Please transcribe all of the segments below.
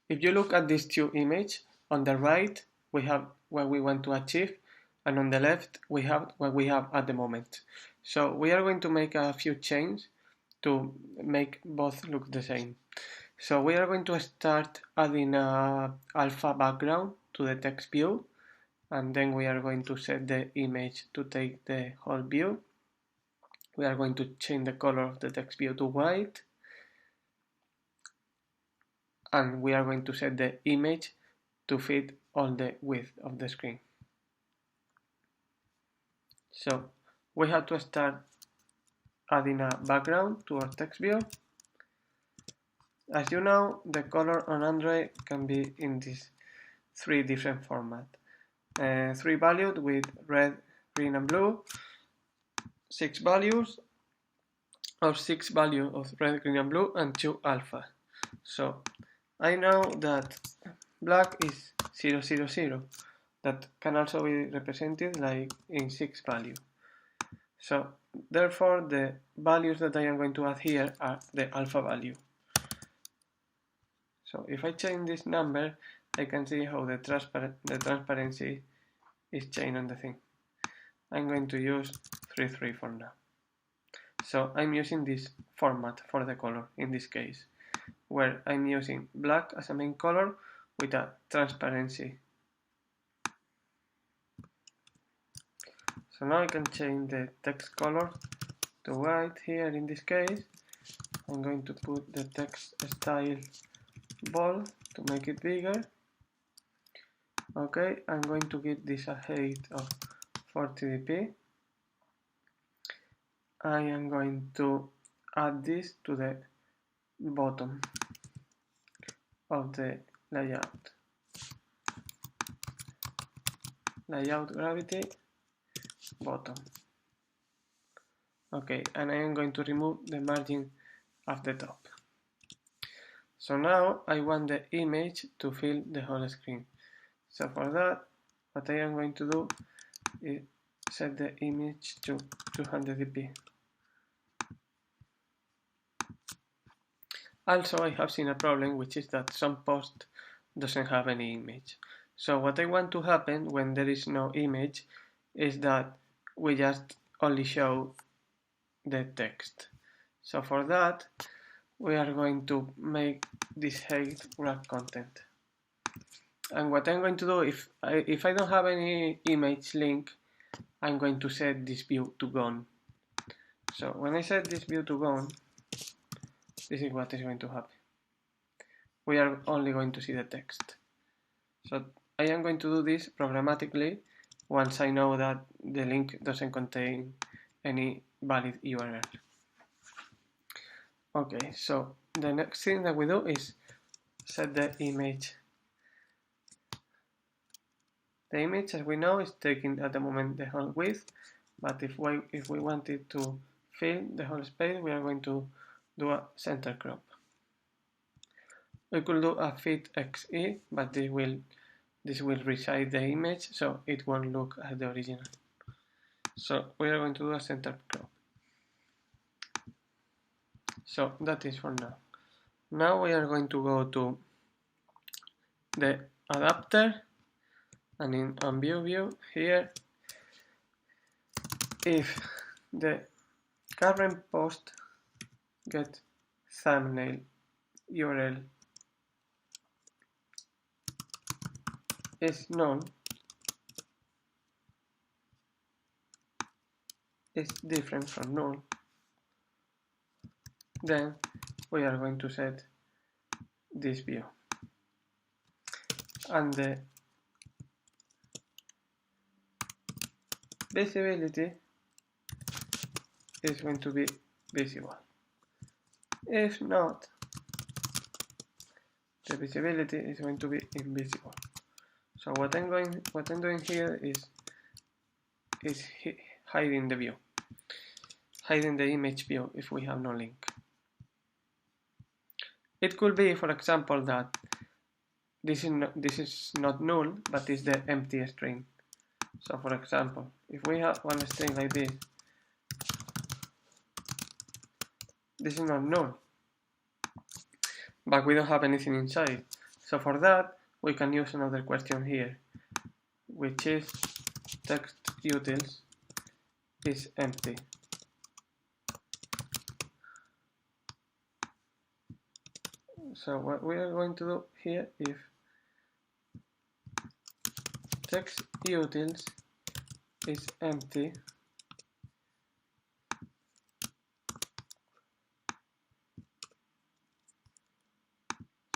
If you look at these two images, on the right we have what we want to achieve, and on the left we have what we have at the moment. So we are going to make a few changes to make both look the same. So we are going to start adding a alpha background to the text view, and then we are going to set the image to take the whole view. We are going to change the color of the text view to white, and we are going to set the image to fit all the width of the screen. So we have to start adding a background to our text view. As you know, the color on Android can be in these three different formats. 3 valued with red, green and blue, 6 values, or 6 values of red, green and blue, and 2 alpha. So I know that black is 0, 0, 0. That can also be represented like in 6 value. So therefore the values that I am going to add here are the alpha value. So if I change this number, I can see how the transparency is changed on the thing. I'm going to use 3.3 for now. So I'm using this format for the color in this case, where I'm using black as a main color with a transparency. So now I can change the text color to white here in this case. I'm going to put the text style bold to make it bigger. Okay, I'm going to give this a height of 40 dp. I am going to add this to the bottom of the layout. Layout gravity bottom. Okay, and I am going to remove the margin of the top. So now I want the image to fill the whole screen. So for that, what I am going to do is set the image to 200 dp. Also, I have seen a problem, which is that some post doesn't have any image. So what I want to happen when there is no image is that we just only show the text. So for that, we are going to make this height wrap content. And what I'm going to do, if I don't have any image link, I'm going to set this view to gone. So when I set this view to gone, this is what is going to happen. We are only going to see the text. So I am going to do this programmatically once I know that the link doesn't contain any valid URL. Okay, so the next thing that we do is set the image. The image, as we know, is taking at the moment the whole width, but if we want it to fill the whole space, we are going to do a center crop. We could do a fit XE, but this will resize the image, so it won't look at the original. So we are going to do a center crop. So that is for now. Now we are going to go to the adapter, and in view here, if the current post get thumbnail URL is known, is different from null, then we are going to set this view, and the visibility is going to be visible. If not, the visibility is going to be invisible. So what I'm doing here is hiding the view, hiding the image view if we have no link. It could be, for example, that this is not null, but is the empty string. So for example, if we have one string like this is not null, but we don't have anything inside. So for that, we can use another question here, which is text utils is empty. So what we are going to do here, if text utils is empty,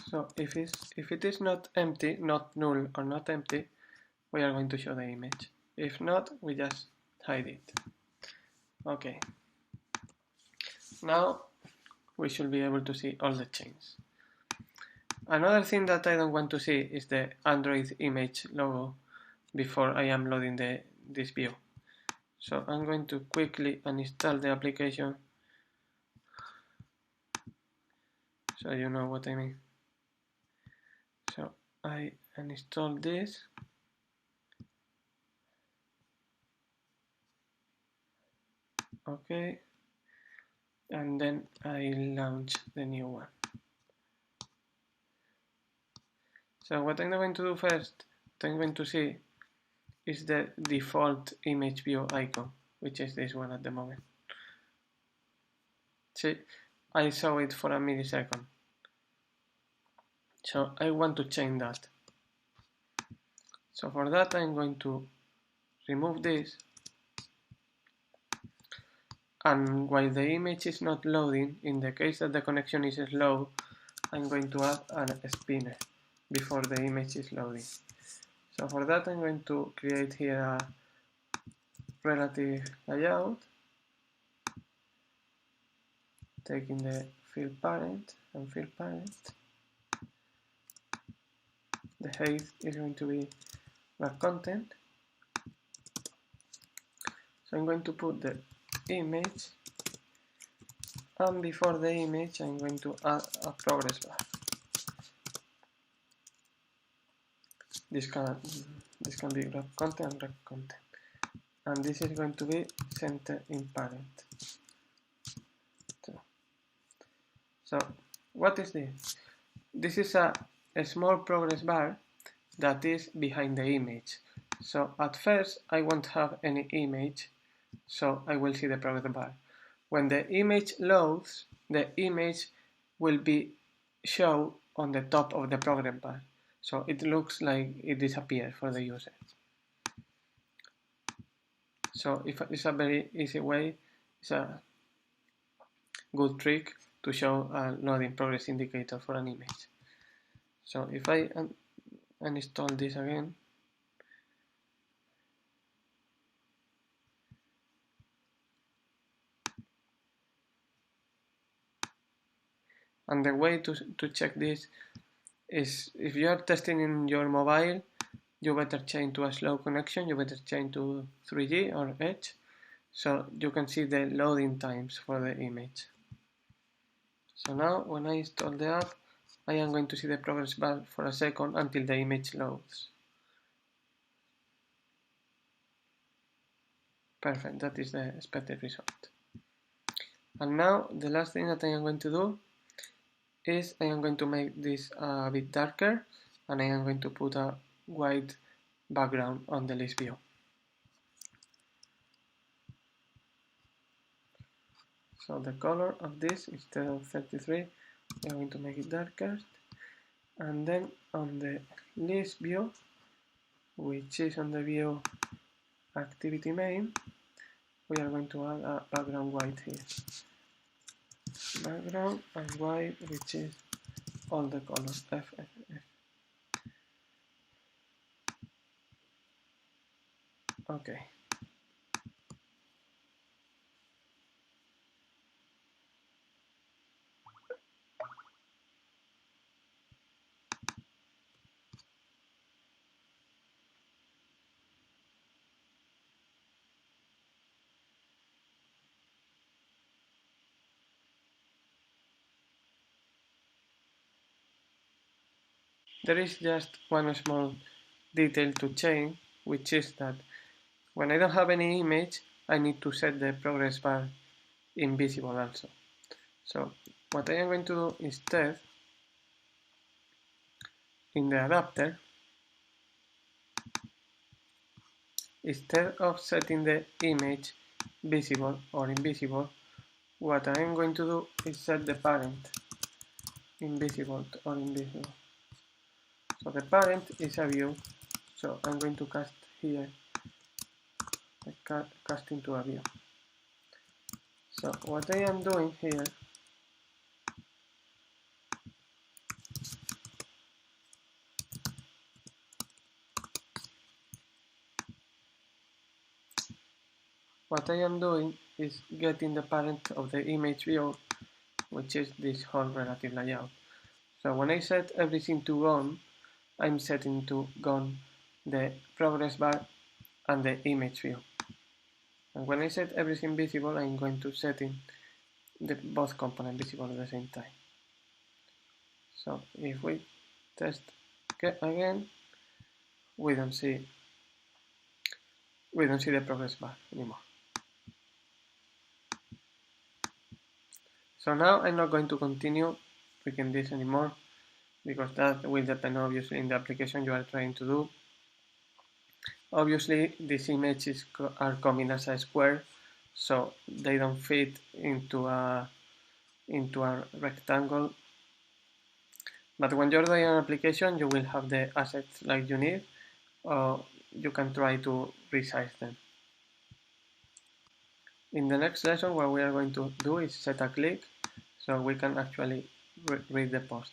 so if it is not empty, not null or not empty, we are going to show the image. If not, we just hide it. Okay. Now we should be able to see all the chains. Another thing that I don't want to see is the Android image logo before I am loading this view. So I'm going to quickly uninstall the application so you know what I mean. So I uninstall this. Okay. And then I launch the new one. So what I'm going to do first, what I'm going to see is the default image view icon, which is this one at the moment. See, I saw it for a millisecond. So I want to change that. So for that I'm going to remove this, and while the image is not loading, in the case that the connection is slow, I'm going to add a spinner before the image is loading. So for that I'm going to create here a relative layout, taking the field parent and field parent. The height is going to be web content. So I'm going to put the image, and before the image I'm going to add a progress bar. This can be web content and web content, and this is going to be center in parent. So what is this? This is a small progress bar that is behind the image. So at first I won't have any image, so I will see the progress bar. When the image loads, the image will be shown on the top of the progress bar. So it looks like it disappeared for the user. So it's a very easy way, it's a good trick to show a loading progress indicator for an image. So if I uninstall this again, and the way to check this is, if you are testing in your mobile, you better change to a slow connection, you better change to 3G or Edge, so you can see the loading times for the image. So now when I install the app, I am going to see the progress bar for a second until the image loads. Perfect, that is the expected result. And now the last thing that I am going to do is I am going to make this a bit darker, and I am going to put a white background on the list view. So the color of this, instead of 33, we are going to make it darker, and then on the list view, which is on the view activity main, we are going to add a background white here. Background and white, which is all the colors F. Okay. There is just one small detail to change, which is that when I don't have any image, I need to set the progress bar invisible also. So what I am going to do instead in the adapter, instead of setting the image visible or invisible, what I am going to do is set the parent invisible or invisible. So the parent is a view, so I'm going to cast here, cast into a view. So what I am doing here is getting the parent of the image view, which is this whole relative layout. So when I set everything to gone, I'm setting to gone the progress bar and the image view. And when I set everything visible, I'm going to set in the both components visible at the same time. So if we test again, we don't see the progress bar anymore. So now I'm not going to continue picking this anymore, because that will depend obviously in the application you are trying to do. Obviously these images are coming as a square, so they don't fit into a rectangle. But when you're doing an application, you will have the assets like you need, or you can try to resize them. In the next lesson, what we are going to do is set a click so we can actually read the post.